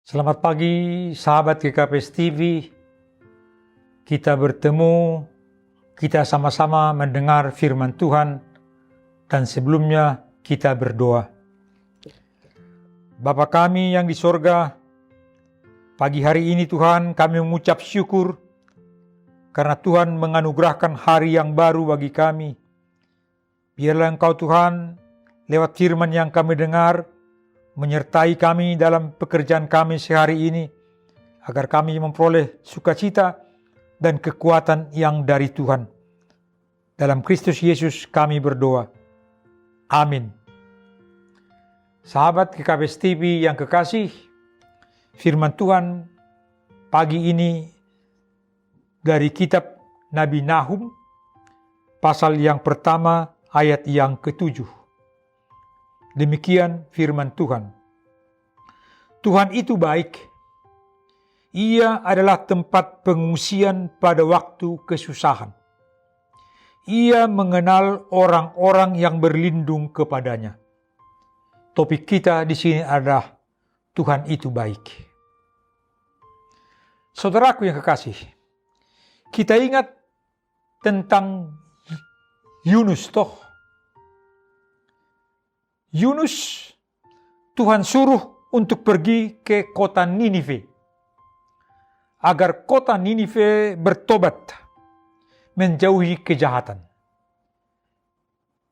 Selamat pagi sahabat GKPS TV. Kita bertemu, kita sama-sama mendengar firman Tuhan, dan sebelumnya kita berdoa. Bapa kami yang di sorga, pagi hari ini Tuhan kami mengucap syukur karena Tuhan menganugerahkan hari yang baru bagi kami. Biarlah Engkau Tuhan lewat firman yang kami dengar menyertai kami dalam pekerjaan kami sehari ini, agar kami memperoleh sukacita dan kekuatan yang dari Tuhan. Dalam Kristus Yesus kami berdoa. Amin. Sahabat GKPS TV yang kekasih, firman Tuhan pagi ini dari kitab Nabi Nahum, pasal yang pertama ayat yang ke-7. Demikian firman Tuhan. Tuhan itu baik. Ia adalah tempat pengungsian pada waktu kesusahan. Ia mengenal orang-orang yang berlindung kepadanya. Topik kita di sini adalah Tuhan itu baik. Saudaraku yang kekasih, kita ingat tentang Yunus toh. Yunus, Tuhan suruh untuk pergi ke kota Ninive, agar kota Ninive bertobat, menjauhi kejahatan.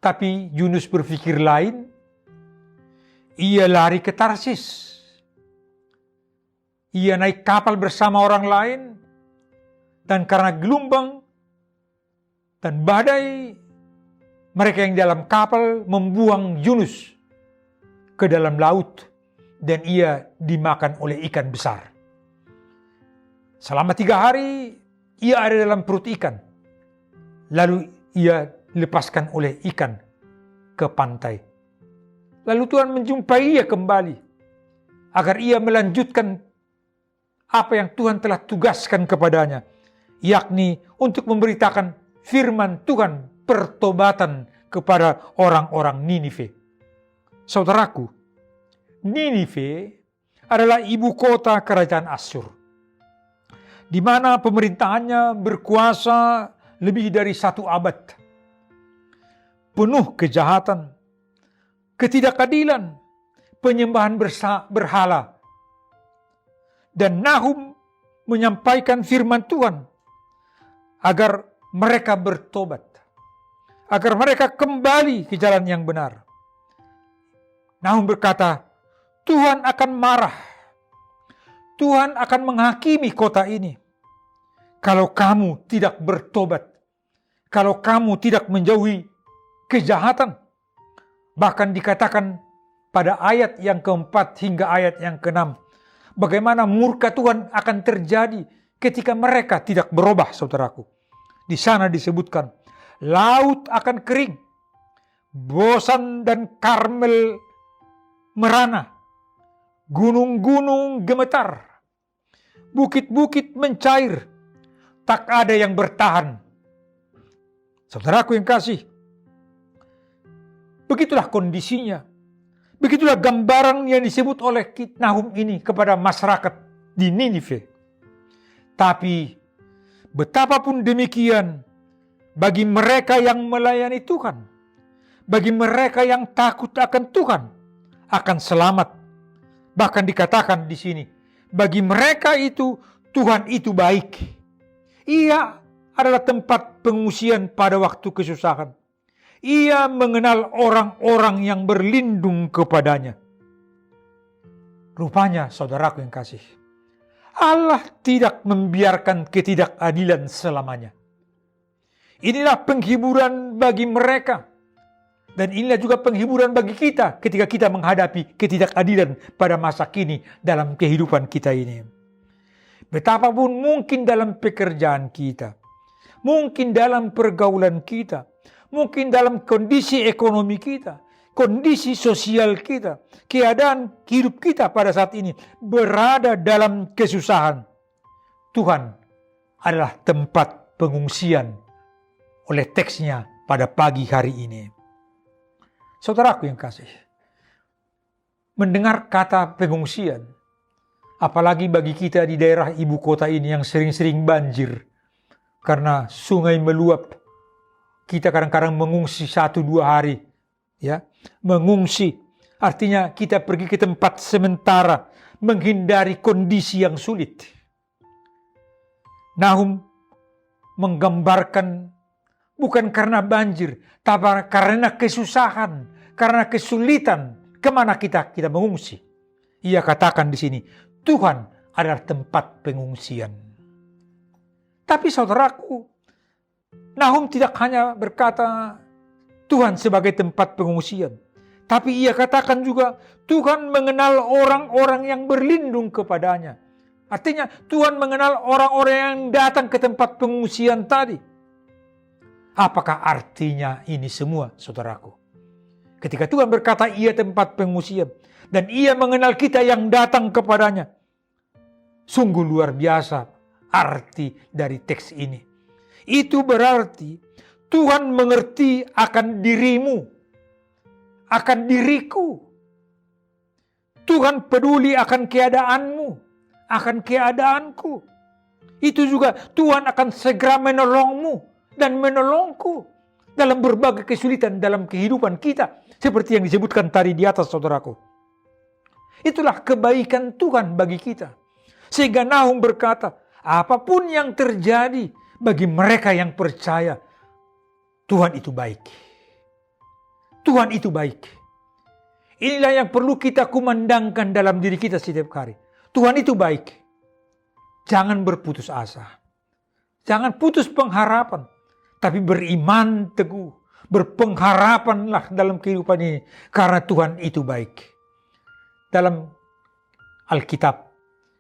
Tapi Yunus berpikir lain, ia lari ke Tarsis. Ia naik kapal bersama orang lain, dan karena gelombang dan badai, mereka yang dalam kapal membuang Yunus ke dalam laut, dan ia dimakan oleh ikan besar. Selama 3 hari ia ada dalam perut ikan, lalu ia dilepaskan oleh ikan ke pantai. Lalu Tuhan menjumpai ia kembali, agar ia melanjutkan apa yang Tuhan telah tugaskan kepadanya, yakni untuk memberitakan firman Tuhan, pertobatan kepada orang-orang Ninive. Saudaraku, Ninive adalah ibu kota kerajaan Asyur, di mana pemerintahannya berkuasa lebih dari 1 abad. Penuh kejahatan, ketidakadilan, penyembahan berhala. Dan Nahum menyampaikan firman Tuhan agar mereka bertobat, agar mereka kembali ke jalan yang benar. Nahum berkata, Tuhan akan marah. Tuhan akan menghakimi kota ini kalau kamu tidak bertobat, kalau kamu tidak menjauhi kejahatan. Bahkan dikatakan pada ayat yang ke-4 hingga ayat yang ke-6, bagaimana murka Tuhan akan terjadi ketika mereka tidak berubah, saudaraku. Di sana disebutkan, laut akan kering, Bosan dan Karmel merana, gunung-gunung gemetar, bukit-bukit mencair, tak ada yang bertahan. Saudaraku yang kasih, begitulah kondisinya. Begitulah gambaran yang disebut oleh Nahum ini kepada masyarakat di Ninive. Tapi betapapun demikian, bagi mereka yang melayani Tuhan, bagi mereka yang takut akan Tuhan, akan selamat. Bahkan dikatakan di sini, bagi mereka itu Tuhan itu baik. Ia adalah tempat pengungsian pada waktu kesusahan. Ia mengenal orang-orang yang berlindung kepadanya. Rupanya, saudaraku yang kasih, Allah tidak membiarkan ketidakadilan selamanya. Inilah penghiburan bagi mereka. Dan inilah juga penghiburan bagi kita ketika kita menghadapi ketidakadilan pada masa kini dalam kehidupan kita ini. Betapapun mungkin dalam pekerjaan kita, mungkin dalam pergaulan kita, mungkin dalam kondisi ekonomi kita, kondisi sosial kita, keadaan hidup kita pada saat ini berada dalam kesusahan, Tuhan adalah tempat pengungsian oleh teksnya pada pagi hari ini. Saudaraku yang kasih, mendengar kata pengungsian Apalagi bagi kita di daerah ibu kota ini yang sering-sering banjir. Karena sungai meluap. Kita kadang-kadang mengungsi 1-2 hari. Ya, mengungsi. Artinya kita pergi ke tempat sementara. Menghindari kondisi yang sulit. Nahum menggambarkan bukan karena banjir. Tapi karena kesusahan. Karena kesulitan. Kemana kita mengungsi? Ia katakan di sini, Tuhan adalah tempat pengungsian. Tapi saudaraku, Nahum tidak hanya berkata Tuhan sebagai tempat pengungsian. Tapi ia katakan juga Tuhan mengenal orang-orang yang berlindung kepadanya. Artinya Tuhan mengenal orang-orang yang datang ke tempat pengungsian tadi. Apakah artinya ini semua, saudaraku? Ketika Tuhan berkata ia tempat pengungsian. Dan ia mengenal kita yang datang kepadanya. Sungguh luar biasa arti dari teks ini. Itu berarti Tuhan mengerti akan dirimu. Akan diriku. Tuhan peduli akan keadaanmu. Akan keadaanku. Itu juga Tuhan akan segera menolongmu. Dan menolongku. Dalam berbagai kesulitan dalam kehidupan kita. Seperti yang disebutkan tadi di atas, saudaraku. Itulah kebaikan Tuhan bagi kita. Sehingga Nahum berkata, apapun yang terjadi bagi mereka yang percaya, Tuhan itu baik. Tuhan itu baik. Inilah yang perlu kita kumandangkan dalam diri kita setiap hari. Tuhan itu baik. Jangan berputus asa. Jangan putus pengharapan. Tapi beriman teguh. Berpengharapanlah dalam kehidupan ini. Karena Tuhan itu baik. Dalam Alkitab,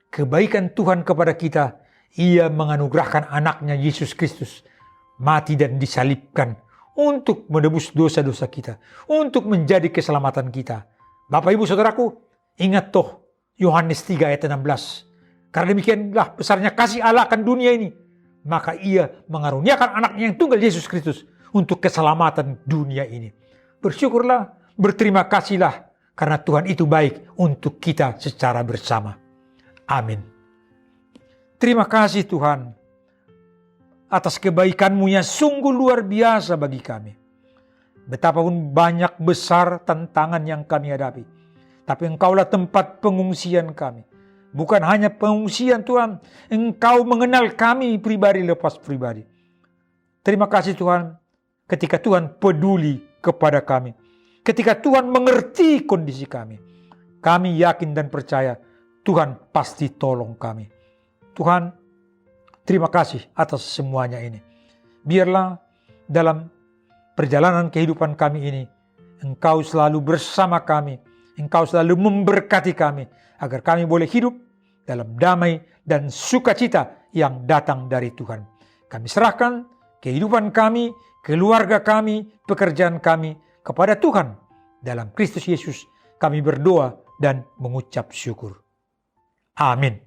kebaikan Tuhan kepada kita, ia menganugerahkan anaknya Yesus Kristus mati dan disalibkan untuk menebus dosa-dosa kita, untuk menjadi keselamatan kita. Bapak ibu saudaraku, ingat toh Yohanes 3 ayat 16. Karena demikianlah besarnya kasih Allah akan dunia ini, maka ia mengaruniakan anaknya yang tunggal Yesus Kristus untuk keselamatan dunia ini. Bersyukurlah, berterima kasihlah, karena Tuhan itu baik untuk kita secara bersama. Amin. Terima kasih Tuhan atas kebaikan-Mu yang sungguh luar biasa bagi kami. Betapapun banyak besar tantangan yang kami hadapi. Tapi Engkaulah tempat pengungsian kami. Bukan hanya pengungsian Tuhan. Engkau mengenal kami pribadi lepas pribadi. Terima kasih Tuhan ketika Tuhan peduli kepada kami. Ketika Tuhan mengerti kondisi kami, kami yakin dan percaya Tuhan pasti tolong kami. Tuhan, terima kasih atas semuanya ini. Biarlah dalam perjalanan kehidupan kami ini, Engkau selalu bersama kami, Engkau selalu memberkati kami, agar kami boleh hidup dalam damai dan sukacita yang datang dari Tuhan. Kami serahkan kehidupan kami, keluarga kami, pekerjaan kami, kepada Tuhan. Dalam Kristus Yesus kami berdoa dan mengucap syukur. Amin.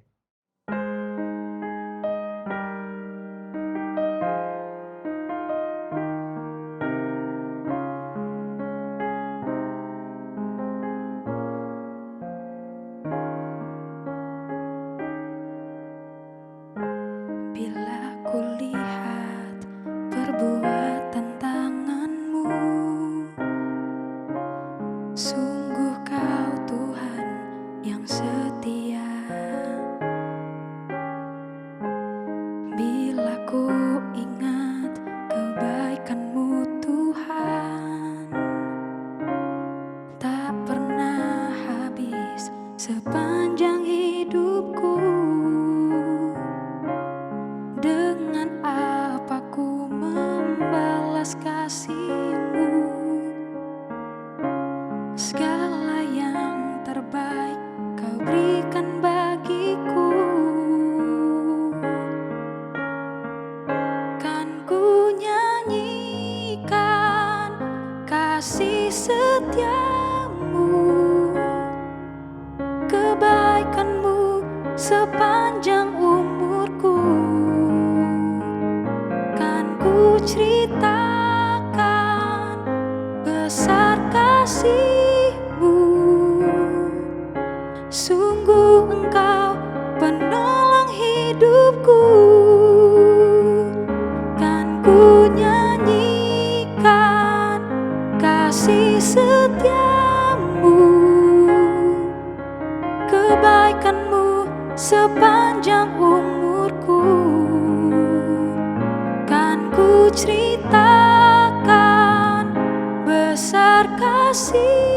Bila kulihat perbuatan tangan-Mu, sungguh Kau Tuhan yang setia. Bila ku ingat kebaikan-Mu Tuhan, tak pernah habis sepanjang hidupku. Dengan apa ku membalas kasih-Mu? Segala yang terbaik Kau berikan bagiku. Kan ku nyanyikan kasih setia-Mu, kebaikan-Mu sepanjang umurku. Kan ku ceritakan besar kasih-Mu. Sungguh Engkau menjagakanmu sepanjang umurku. Kan ku ceritakan besar kasih